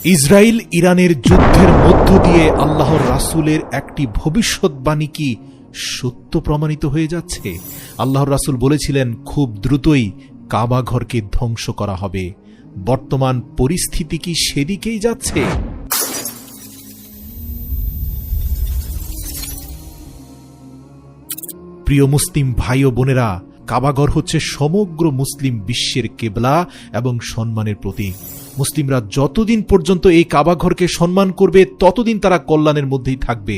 Israel ইরানের যুদ্ধের মধ্য দিয়ে আল্লাহর রাসূলের একটি ভবিষ্যৎবাণী কি সত্য প্রমাণিত হয়ে যাচ্ছে? আল্লাহর রাসূল বলেছিলেন খুব দ্রুতই কাবা ঘরকে ধ্বংস করা হবে। বর্তমান পরিস্থিতি কি সেদিকেই যাচ্ছে? প্রিয় মুসলিম ভাই ও বোনেরা, কাবাঘর হচ্ছে সমগ্র মুসলিম বিশ্বের কিবলা এবং সম্মানের প্রতীক। মুসলিমরা যতদিন পর্যন্ত এই কাবাঘরকে সম্মান করবে ততদিন তারা কল্যাণের মধ্যেই থাকবে।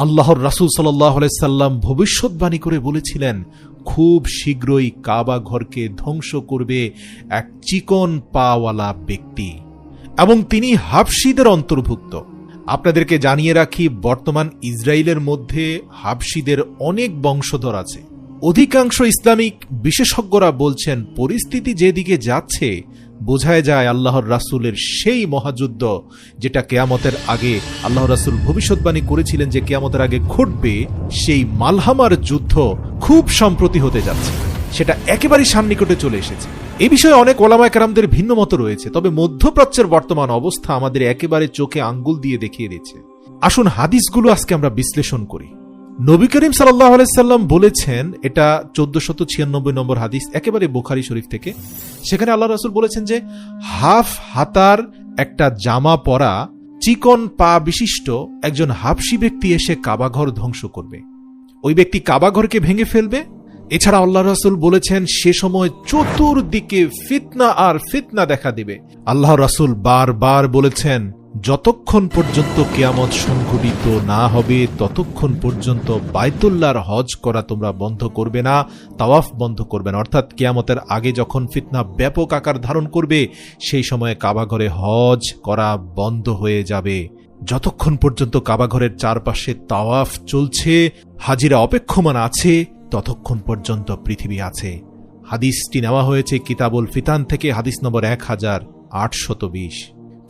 আল্লাহর রাসূল সাল্লাল্লাহু আলাইহি সাল্লাম ভবিষ্যৎবাণী করে বলেছিলেন খুব শীঘ্রই কাবাঘরকে ধ্বংস করবে এক চিকন পাওয়ালা ব্যক্তি, এবং তিনি হাবশীদের অন্তর্ভুক্ত। আপনাদেরকে জানিয়ে রাখি, বর্তমান ইসরায়েলের মধ্যে হাবশীদের অনেক বংশধর আছে। অধিকাংশ ইসলামিক বিশেষজ্ঞরা বলছেন পরিস্থিতি যেদিকে যাচ্ছে বোঝায় যায় আল্লাহর রাসূলের সেই মহাযুদ্ধ যেটা কিয়ামতের আগে আল্লাহর রাসূল ভবিষ্যৎবাণী করেছিলেন যে কিয়ামতের আগে ঘটবে, সেই মালহামার যুদ্ধ খুব সম্প্রতি হতে যাচ্ছে। সেটা একেবারেই সান্নিকটে চলে এসেছে। এই বিষয়ে অনেক ওলামায়ে কেরামদের ভিন্ন মত রয়েছে, তবে মধ্যপ্রাচ্যের বর্তমান অবস্থা আমাদের একেবারে চোখে আঙ্গুল দিয়ে দেখিয়ে দিচ্ছে। আসুন হাদিসগুলো আজকে আমরা বিশ্লেষণ করি। নবী করিম সাল্লাল্লাহু আলাইহি সাল্লাম বলেছেন, এটা 1496 নম্বর হাদিস, একেবারে বুখারী শরীফ থেকে। সেখানে আল্লাহ রাসূল বলেছেন যে হাফ হাতার একটা জামা পরা চিকন পা বিশিষ্ট একজন হাবশী ব্যক্তি এসে কাবাঘর ধ্বংস করবে। ওই ব্যক্তি কাবাঘরকে ভেঙে ফেলবে। এছাড়া আল্লাহ রাসূল বলেছেন সে সময় চতুর্দিকে ফিতনা আর ফিতনা দেখা দিবে। আল্লাহ রাসূল বারবার বলেছেন যতক্ষণ পর্যন্ত কিয়ামত সংঘটিত না হবে ততক্ষণ পর্যন্ত বাইতুল্লাহর হজ করা তোমরা বন্ধ করবে না, তাওয়াফ বন্ধ করবে না। অর্থাৎ কিয়ামতের আগে যখন ফিতনা ব্যাপক আকার ধারণ করবে সেই সময়ে কাবাঘরে হজ করা বন্ধ হয়ে যাবে। যতক্ষণ পর্যন্ত কাবাঘরের চারপাশে তাওয়াফ চলছে, হাজিরা অপেক্ষমান আছে, ততক্ষণ পর্যন্ত পৃথিবী আছে। হাদিসটি নেওয়া হয়েছে কিতাবুল ফিতান থেকে, হাদিস নম্বর 1820।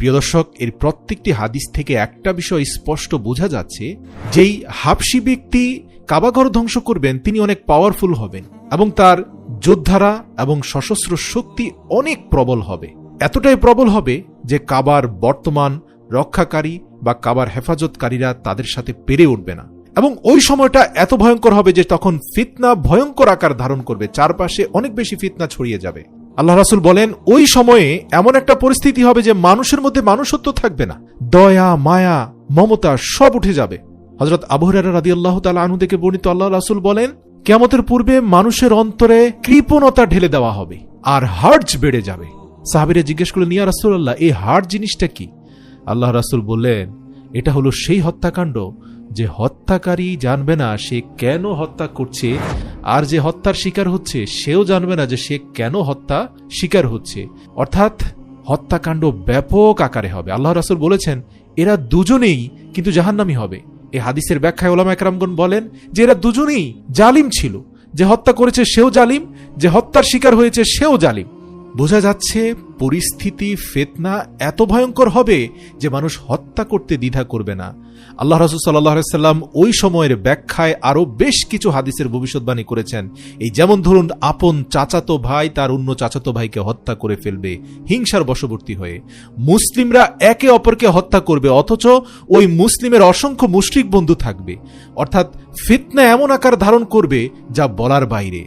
প্রিয় দর্শক, এর প্রত্যেকটি হাদিস থেকে একটা বিষয় স্পষ্ট বোঝা যাচ্ছে, যেই হাবশী ব্যক্তি কাবাঘর ধ্বংস করবেন তিনি অনেক পাওয়ারফুল হবেন এবং তার যোদ্ধারা এবং সশস্ত্র শক্তি অনেক প্রবল হবে। এতটাই প্রবল হবে যে কাবার বর্তমান রক্ষাকারী বা কাবার হেফাজতকারীরা তাদের সাথে পেরে উঠবে না। এবং ওই সময়টা এত ভয়ঙ্কর হবে যে তখন ফিতনা ভয়ঙ্কর আকার ধারণ করবে, চারপাশে অনেক বেশি ফিতনা ছড়িয়ে যাবে। আল্লাহ রাসূল বলেন ওই সময়ে এমন একটা পরিস্থিতি হবে যে মানুষের মধ্যে মানুষত্ব থাকবে না, দয়া মায়া মমতা সব উঠে যাবে। হযরত আবু হুরায়রা রাদিয়াল্লাহু তাআলা আনহু থেকে বর্ণিত, আল্লাহ রাসূল বলেন কিয়ামতের পূর্বে মানুষের অন্তরে কৃপণতা ঢেলে দেওয়া হবে আর হার্জ বেড়ে যাবে। সাহাবীরা জিজ্ঞেস করলেন, ইয়া রাসূলুল্লাহ, এই হার্জ জিনিসটা কি? আল্লাহ রাসূল বললেন এটা হলো সেই হত্যাকাণ্ড যে হত্যাকারী জানবে না সে কেন হত্যা করছে, আর যে হত্যার শিকার হচ্ছে সেও জানবে না যে সে কেন হত্যা শিকার হচ্ছে। অর্থাৎ হত্যাকাণ্ড ব্যাপক আকারে হবে। আল্লাহ রাসূল বলেছেন এরা দুজনেই কিন্তু জাহান্নামী হবে। এই হাদিসের ব্যাখ্যায় উলামায়ে কেরামগণ বলেন যে এরা দুজনেই জালিম ছিল, যে হত্যা করেছে সেও জালিম, যে হত্যার শিকার হয়েছে সেও জালিম। বোঝা যাচ্ছে পরিস্থিতি ফিতনা এত ভয়ঙ্কর হবে যে মানুষ হত্যা করতে দ্বিধা করবে না। আল্লাহ রাসূল সাল্লাল্লাহু আলাইহি সাল্লাম ওই সময়ের ব্যাখ্যায় আরো বেশ কিছু হাদিসের ভবিষ্যৎবাণী করেছেন। এই যেমন ধরুন, আপন চাচাতো ভাই তার অন্য চাচাতো ভাইকে হত্যা করে ফেলবে হিংসার বশবর্তী হয়ে। মুসলিমরা একে অপরকে হত্যা করবে অথচ ওই মুসলিমের অসংখ্য মুশরিক বন্ধু থাকবে। অর্থাৎ ফিতনা এমন আকার ধারণ করবে যা বলার বাইরে।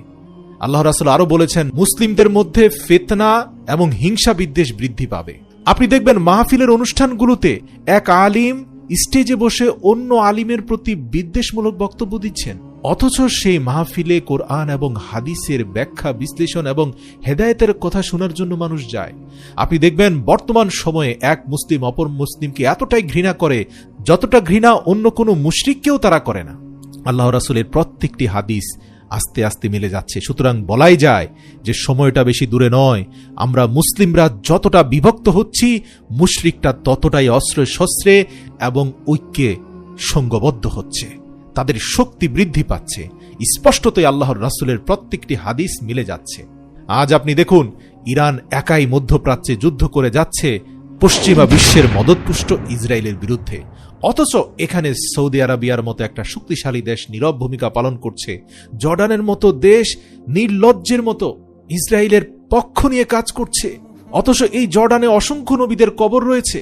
আল্লাহ রাসূল আরো বলেছেন মুসলিমদের মধ্যে ফিতনা এবং হিংসা বিদ্বেষ বৃদ্ধি পাবে। আপনি দেখবেন মাহফিলের অনুষ্ঠানগুলোতে এক আলিম স্টেজে বসে অন্য আলিমের প্রতি বিদ্বেষমূলক বক্তব্য দিচ্ছেন, অথচ সেই মাহফিলে কোরআন এবং হাদিসের ব্যাখ্যা বিশ্লেষণ এবং হেদায়েতের কথা শোনার জন্য মানুষ যায়। আপনি দেখবেন বর্তমান সময়ে এক মুসলিম অপর মুসলিমকে এতটাই ঘৃণা করে যতটা ঘৃণা অন্য কোনো মুশরিককেও তারা করে না। আল্লাহ রাসূলের প্রত্যেকটি হাদিস আস্তে আস্তে মিলে যাচ্ছে। সুতরাং বলাই যায় যে সময়টা বেশি দূরে নয়। আমরা মুসলিমরা যতটা বিভক্ত হচ্ছি, মুশরিকরা ততটাই অস্ত্রে শস্ত্রে এবং ঐক্যে সঙ্গবদ্ধ হচ্ছে, তাদের শক্তি বৃদ্ধি পাচ্ছে। স্পষ্টতই আল্লাহর রাসূলের প্রত্যেকটি হাদিস মিলে যাচ্ছে। আজ আপনি দেখুন ইরান একাই মধ্যপ্রাচ্যে যুদ্ধ করে যাচ্ছে পশ্চিমা বিশ্বের মদতপুষ্ট ইসরায়েলের বিরুদ্ধে, অথচ এখানে সৌদি আরবিয়ার মতো একটা শক্তিশালী দেশ নীরব ভূমিকা পালন করছে। জর্ডানের মতো দেশ নির্লজ্জের মতো ইসরায়েলের পক্ষ নিয়ে কাজ করছে, অথচ এই জর্ডানে অসংখ্য নবীদের কবর রয়েছে।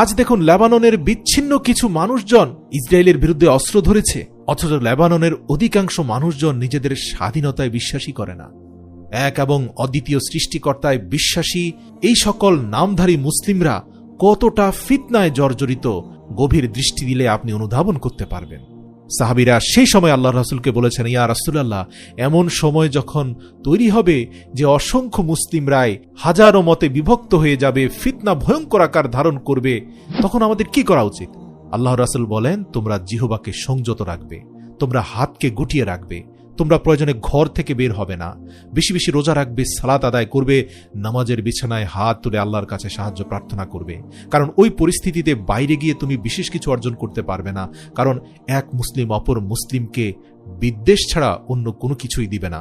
আজ দেখুন লেবাননের বিচ্ছিন্ন কিছু মানুষজন ইসরায়েলের বিরুদ্ধে অস্ত্র ধরেছে, অথচ লেবাননের অধিকাংশ মানুষজন নিজেদের স্বাধীনতায় বিশ্বাসী করে না। এক এবং অদ্বিতীয় সৃষ্টিকর্তায় বিশ্বাসী এই সকল নামধারী মুসলিমরা কতটা ফিতনায় জর্জরিত গভীর দৃষ্টি দিলে আপনি অনুধাবন করতে পারবেন। সাহাবীরা সেই সময় আল্লাহ রাসূলকে বলেছেন, ইয়া রাসূলুল্লাহ, এমন সময় যখন তৈরি হবে যে অসংখ্য মুসলিমরাই হাজারো মতে বিভক্ত হয়ে যাবে, ফিতনা ভয়ঙ্কর আকার ধারণ করবে, তখন আমাদের কি করা উচিত? আল্লাহ রাসূল বলেন, তোমরা জিহ্বাকে সংযত রাখবে, তোমরা হাতকে গুটিয়ে রাখবে, তোমরা প্রয়োজনে ঘর থেকে বের হবে না, বেশি বেশি রোজা রাখবে, সালাত আদায় করবে, নামাজের বিছানায় হাত তুলে আল্লাহর কাছে সাহায্য প্রার্থনা করবে। কারণ ওই পরিস্থিতিতে বাইরে গিয়ে তুমি বিশেষ কিছু অর্জন করতে পারবে না, কারণ এক মুসলিম অপর মুসলিমকে বিদ্বেষ ছাড়া অন্য কোনো কিছুই দিবে না,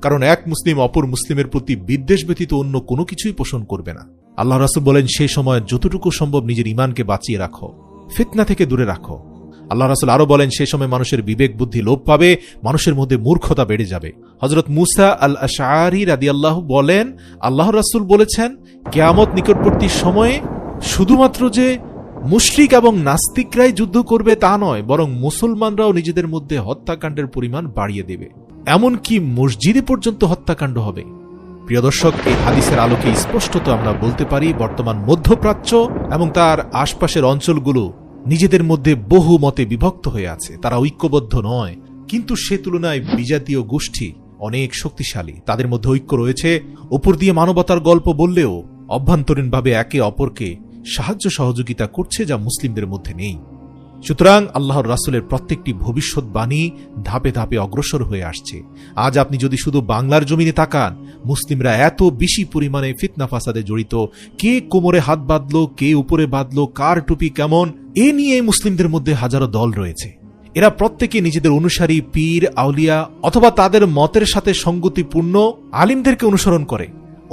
কারণ এক মুসলিম অপর মুসলিমের প্রতি বিদ্বেষ ব্যতীত অন্য কোনো কিছুই পোষণ করবে না। আল্লাহ রাসূল বলেন, সেই সময় যতটুকু সম্ভব নিজের ঈমানকে বাঁচিয়ে রাখো, ফিতনা থেকে দূরে রাখো। আল্লাহ রাসূল আরো বলেন, সে সময় মানুষের বিবেক বুদ্ধি লোপ পাবে, মানুষের মধ্যে মূর্খতা বেড়ে যাবে। হযরত মুসা আল আশআরী রাদিয়াল্লাহু বলেন, আল্লাহ রাসূল বলেছেন, কিয়ামত নিকটবর্তী সময়ে শুধুমাত্র যে মুশরিক এবং নাস্তিকরাই যুদ্ধ করবে তা নয়, বরং মুসলমানরাও নিজেদের মধ্যে হত্যাকাণ্ডের পরিমাণ বাড়িয়ে দেবে, এমনকি মসজিদে পর্যন্ত হত্যাকাণ্ড হবে। প্রিয় দর্শক, এই হাদিসের আলোকে স্পষ্টত আমরা বলতে পারি বর্তমান মধ্যপ্রাচ্য এবং তার আশপাশের অঞ্চলগুলো নিজেদের মধ্যে বহু মতে বিভক্ত হয়ে আছে, তারা ঐক্যবদ্ধ নয়। কিন্তু সে তুলনায় বিজাতীয় গোষ্ঠী অনেক শক্তিশালী, তাদের মধ্যে ঐক্য রয়েছে। উপর দিয়ে মানবতার গল্প বললেও অভ্যন্তরীণভাবে একে অপরকে সাহায্য সহযোগিতা করছে, যা মুসলিমদের মধ্যে নেই। সুতরাং আল্লাহর রাসূলের প্রত্যেকটি ভবিষ্যৎবাণী ধাপে ধাপে অগ্রসর হয়ে আসছে। আজ আপনি যদি শুধু বাংলার জমিনে তাকান, মুসলিমরা এত বেশি পরিমাণে ফিতনা ফাসাদে জড়িত, কে কোমরে হাত বাঁধলো, কে উপরে বাঁধলো, কার টুপি কেমন, এ নিয়ে মুসলিমদের মধ্যে হাজারো দল রয়েছে। এরা প্রত্যেকে নিজেদের অনুসারী পীর, আউলিয়া অথবা তাদের মতের সাথে সঙ্গতিপূর্ণ আলিমদেরকে অনুসরণ করে।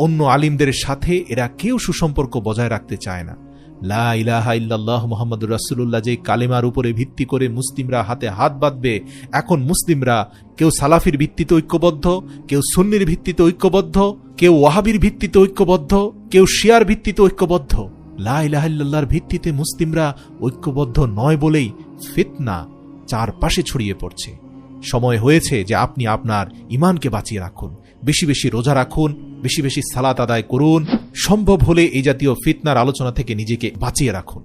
অন্য আলিমদের সাথে এরা কেউ সুসম্পর্ক বজায় রাখতে চায় না। লা ইলাহা ইল্লাল্লাহ মুহাম্মাদুর রাসূলুল্লাহ যে কালেমার উপরে ভিত্তি করে মুসলিমরা হাতে হাত বাঁধবে, এখন মুসলিমরা কেউ সালাফির ভিত্তিতে ঐক্যবদ্ধ, কেউ সুন্নির ভিত্তিতে ঐক্যবদ্ধ, কেউ ওয়াহাবির ভিত্তিতে ঐক্যবদ্ধ, কেউ শিয়ার ভিত্তিতে ঐক্যবদ্ধ। লা ইলাহা ইল্লাল্লাহর ভিত্তিতে মুসলিমরা ঐক্যবদ্ধ নয় বলেই ফিতনা চারপাশে ছড়িয়ে পড়ছে। সময় হয়েছে যে আপনি আপনার ঈমানকে বাঁচিয়ে রাখুন, বেশি বেশি রোজা রাখুন, বেশি বেশি সালাত আদায় করুন, সম্ভব হলে এই জাতীয় ফিতনার আলোচনা থেকে নিজেকে বাঁচিয়ে রাখুন।